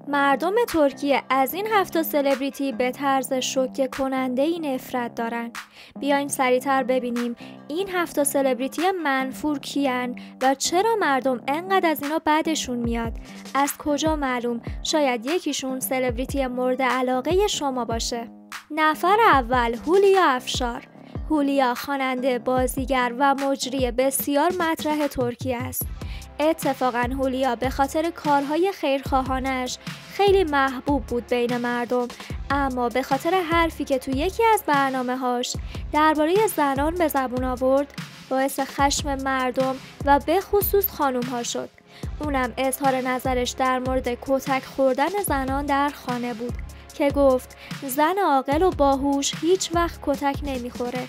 مردم ترکیه از این 7 سلبریتی به طرز شوکه کننده نفرت دارن. بیاین سریعتر ببینیم این 7 سلبریتی منفور کیان و چرا مردم انقدر از اینا بدشون میاد. از کجا معلوم شاید یکیشون سلبریتی مورد علاقه شما باشه. نفر اول، هولیا افشار. هولیا خواننده، بازیگر و مجری بسیار مطرح ترکیه است. اتفاقاً هولیا به خاطر کارهای خیرخواهانش خیلی محبوب بود بین مردم، اما به خاطر حرفی که تو یکی از برنامه‌هاش درباره زنان به زبون آورد باعث خشم مردم و به خصوص خانوم‌ها شد. اونم اظهار نظرش در مورد کتک خوردن زنان در خانه بود که گفت زن عاقل و باهوش هیچ وقت کتک نمیخوره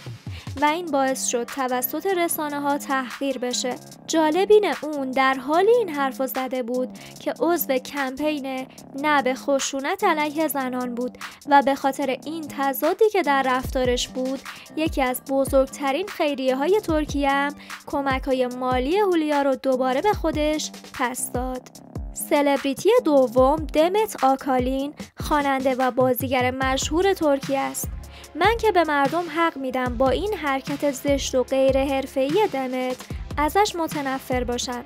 و این باعث شد توسط رسانه‌ها تحقیر بشه. جالب اینه اون در حالی این حرفو زده بود که عضو کمپین نه به خشونت علیه زنان بود و به خاطر این تضادی که در رفتارش بود یکی از بزرگترین خیریه‌های ترکیه هم کمک‌های مالی هولیا رو دوباره به خودش پس داد. سلبریتی دوم، دمت آکالین، خواننده و بازیگر مشهور ترکیه است. من که به مردم حق میدم با این حرکت زشت و غیر حرفه‌ای دمت ازش متنفر باشن.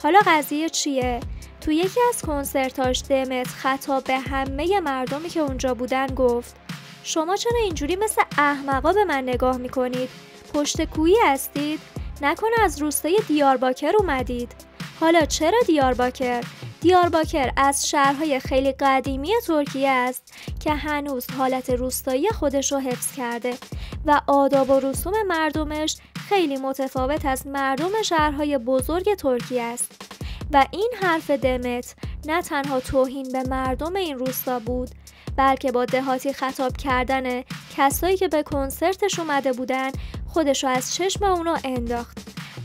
حالا قضیه چیه؟ تو یکی از کنسرتاش دمت خطاب به همه مردمی که اونجا بودن گفت شما چرا اینجوری مثل احمقا به من نگاه میکنید؟ پشت کویی هستید؟ نکنه از روستای دیارباکر اومدید؟ حالا چرا دیارباکر؟ دیارباکر از شهرهای خیلی قدیمی ترکیه است که هنوز حالت روستایی خودش رو حفظ کرده و آداب و رسوم مردمش خیلی متفاوت از مردم شهرهای بزرگ ترکیه است. و این حرف دمت نه تنها توهین به مردم این روستا بود، بلکه با دهاتی خطاب کردن کسایی که به کنسرتش اومده بودن خودشو از چشم اونا انداخت.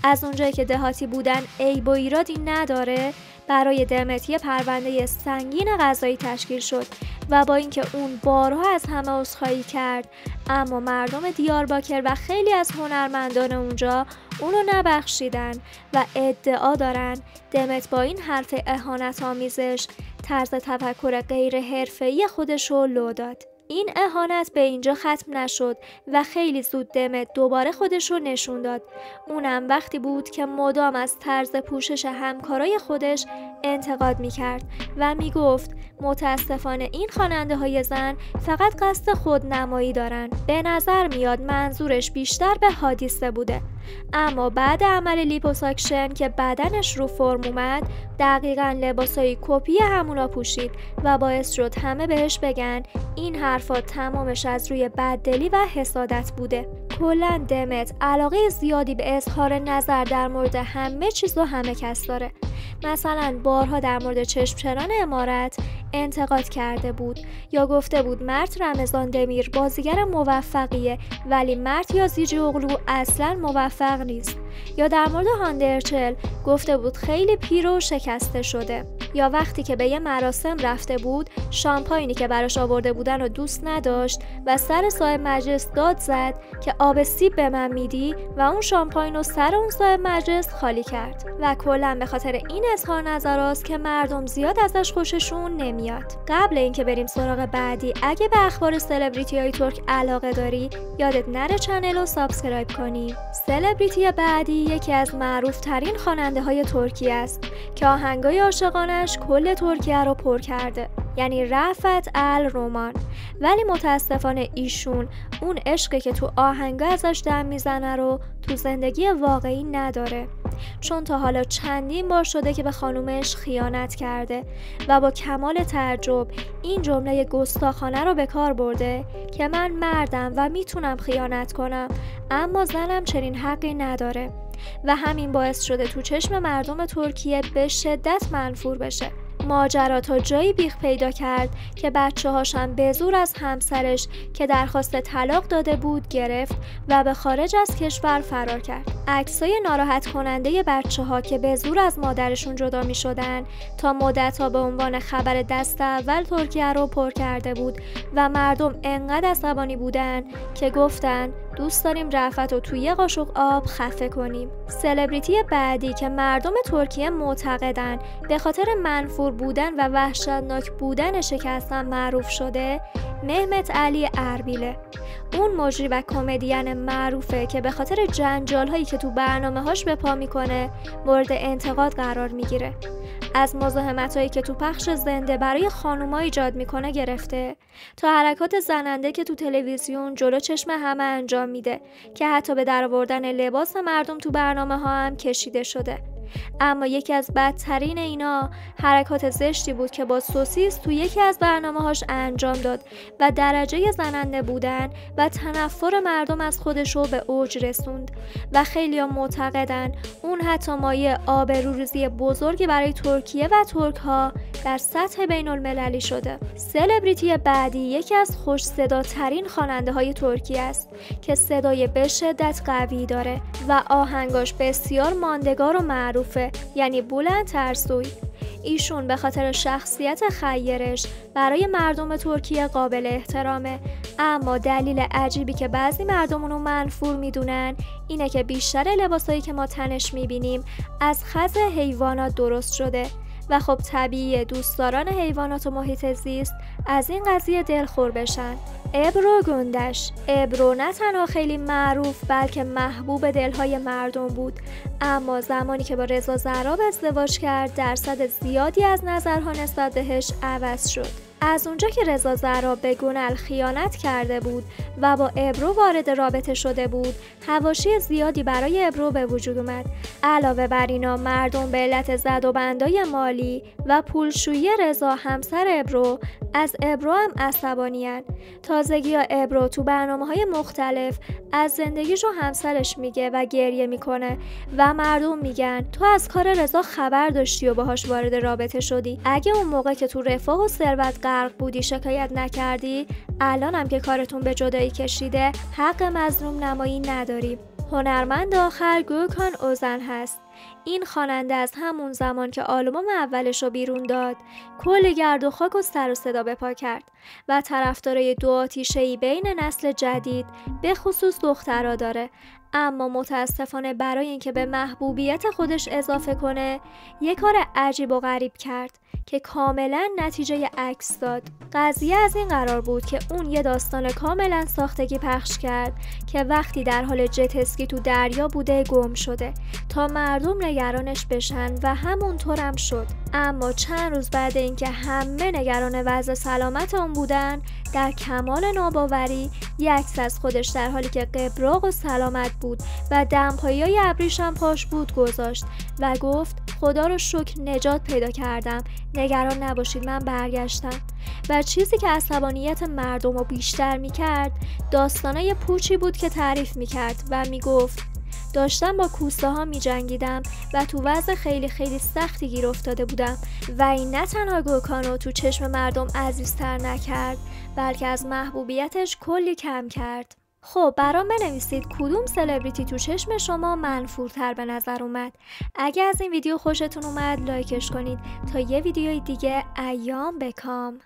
از اونجایی که دهاتی بودن عیب و ایرادی نداره، برای دمت یه پرونده سنگین قضایی تشکیل شد و با اینکه اون بارها از همه عذرخواهی کرد، اما مردم دیارباکر و خیلی از هنرمندان اونجا اونو نبخشیدن و ادعا دارن دمت با این حرف اهانت‌آمیزش طرز تفکر غیر حرفه‌ای خودش رو لو داد. این اهانت به اینجا ختم نشد و خیلی زود دمت دوباره خودش رو نشون داد. اونم وقتی بود که مدام از طرز پوشش همکارای خودش انتقاد میکرد و میگفت متاسفانه این خواننده های زن فقط قصد خودنمایی دارن. به نظر میاد منظورش بیشتر به حادثه بوده، اما بعد عمل لیپوساکشن که بدنش رو فرم اومد دقیقاً لباسای کپی همونا پوشید و باعث شد همه بهش بگن این حرفات تمامش از روی بددلی و حسادت بوده. کلاً دمت علاقه زیادی به اظهار نظر در مورد همه چیز و همه کس داره. مثلا بارها در مورد چشمچران امارت انتقاد کرده بود یا گفته بود مرد رمضان دمیر بازیگر موفقیه ولی مرد یازیجی اغلو اصلا موفق نیست، یا در مورد هاندرچل گفته بود خیلی پیر و شکسته شده، یا وقتی که به یه مراسم رفته بود شامپاینی که براش آورده بودن رو دوست نداشت و سر صاحب مجلس داد زد که آب سیب به من میدی و اون شامپاین رو سر اون صاحب مجلس خالی کرد. و کلا به خاطر این اظهار نظراست که مردم زیاد ازش خوششون نمیاد. قبل اینکه بریم سراغ بعدی، اگه به اخبار سلبریتی های ترک علاقه داری یادت نره چنل رو سابسکرایب کنی. سلبریتی بعدی یکی از معروف ترین خواننده های ترکیه است که آهنگای عاشقانش کل ترکیه رو پر کرده، یعنی رفعت الرومان. ولی متاسفانه ایشون اون عشقی که تو آهنگا ازش دم میزنه رو تو زندگی واقعی نداره، چون تا حالا چندین بار شده که به خانومش خیانت کرده و با کمال تعجب این جمله گستاخانه رو به کار برده که من مردم و میتونم خیانت کنم اما زنم چنین حقی نداره و همین باعث شده تو چشم مردم ترکیه به شدت منفور بشه. ماجرا تا جایی بیخ پیدا کرد که بچه‌هاش هم به زور از همسرش که درخواست طلاق داده بود گرفت و به خارج از کشور فرار کرد. عکسای ناراحت کننده بچه‌ها که به زور از مادرشون جدا می شدن تا مدت‌ها به عنوان خبر دست اول ترکیه رو پر کرده بود و مردم انقدر عصبانی بودن که گفتن دوست داریم رفعت رو توی یه قاشق آب خفه کنیم. سلبریتی بعدی که مردم ترکیه معتقدن به خاطر منفور بودن و وحشتناک بودن شکستن معروف شده، مهمت علی اربیله. اون مجری و کمدین معروفه که به خاطر جنجال‌هایی که تو برنامه‌هاش به پا میکنه مورد انتقاد قرار میگیره. از مزاحمتایی که تو پخش زنده برای خانوما ایجاد میکنه گرفته تا حرکات زننده که تو تلویزیون جلو چشم همه انجام میده که حتی به درآوردن لباس مردم تو برنامه‌ها هم کشیده شده. اما یکی از بدترین اینا حرکات زشتی بود که با سوسیس تو یکی از برنامه‌هاش انجام داد و درجه زننده بودن و تنفر مردم از خودش رو به اوج رسوند و خیلی‌ها معتقدن اون حتی مایه آبروریزی بزرگی برای ترکیه و ترک‌ها در سطح بین‌المللی شده. سلبریتی بعدی یکی از خوش صداترین خواننده‌های ترکیه است که صدای به شدت قوی داره و آهنگاش بسیار ماندگار و معروفه، یعنی بولند ترسوی. ایشون به خاطر شخصیت خیرش برای مردم ترکیه قابل احترامه، اما دلیل عجیبی که بعضی مردم اونو منفور میدونن اینه که بیشتر لباسایی که ما تنش میبینیم از خز حیوانات درست شده و خب طبیعیه دوستداران حیوانات و محیط زیست از این قضیه دلخور بشن. ابرو گندش. ابرو نه تنها خیلی معروف بلکه محبوب دلهای مردم بود، اما زمانی که با رضا زراب ازدواج کرد درصد زیادی از نظرها نسبت بهش عوض شد. از اونجا که رضا زراب به گونل خیانت کرده بود و با ابرو وارد رابطه شده بود، حواشی زیادی برای ابرو به وجود اومد. علاوه بر اینا مردم به علت زد و بندای مالی و پولشویی رضا همسر ابرو از ابرو هم عصبانی‌اند. تازگی ابرو تو برنامه‌های مختلف از زندگیشو همسرش میگه و گریه میکنه و مردم میگن تو از کار رضا خبر داشتی و باهاش وارد رابطه شدی. اگه اون موقع که تو رفاه و ثروت غرق بودی شکایت نکردی، الان هم که کارتون به جدایی کشیده حق مظلوم نمایی نداری. هنرمند آخر گوکان اوزن هست. این خواننده از همون زمان که آلبوم اولش رو بیرون داد کل گرد و خاک و سر و صدا به پا کرد و طرفدارای دو آتیشه‌ای بین نسل جدید به خصوص دخترها داره، اما متاسفانه برای اینکه به محبوبیت خودش اضافه کنه یه کار عجیب و غریب کرد که کاملا نتیجه عکس داد. قضیه از این قرار بود که اون یه داستان کاملا ساختگی پخش کرد که وقتی در حال جت اسکی تو دریا بوده گم شده تا مردم نگرانش بشن و همونطور هم شد. اما چند روز بعد اینکه همه نگران وضع سلامت اون بودن، در کمال ناباوری یک عکس از خودش در حالی که قبراق و سلامت بود و دمپایی‌های ابریش هم پاش بود گذاشت و گفت خدا رو شکر نجات پیدا کردم، نگران نباشید من برگشتم. و چیزی که عصبانیت مردم رو بیشتر میکرد داستانای پوچی بود که تعریف میکرد و میگفت داشتم با کوسه ها می جنگیدم و تو وضع خیلی خیلی سختی گیر افتاده بودم و این نه تنها گوکانو تو چشم مردم عزیزتر نکرد بلکه از محبوبیتش کلی کم کرد. خب برام بنویسید کدوم سلبریتی تو چشم شما منفورتر به نظر اومد. اگه از این ویدیو خوشتون اومد لایکش کنید تا یه ویدیوی دیگه ایام بکام.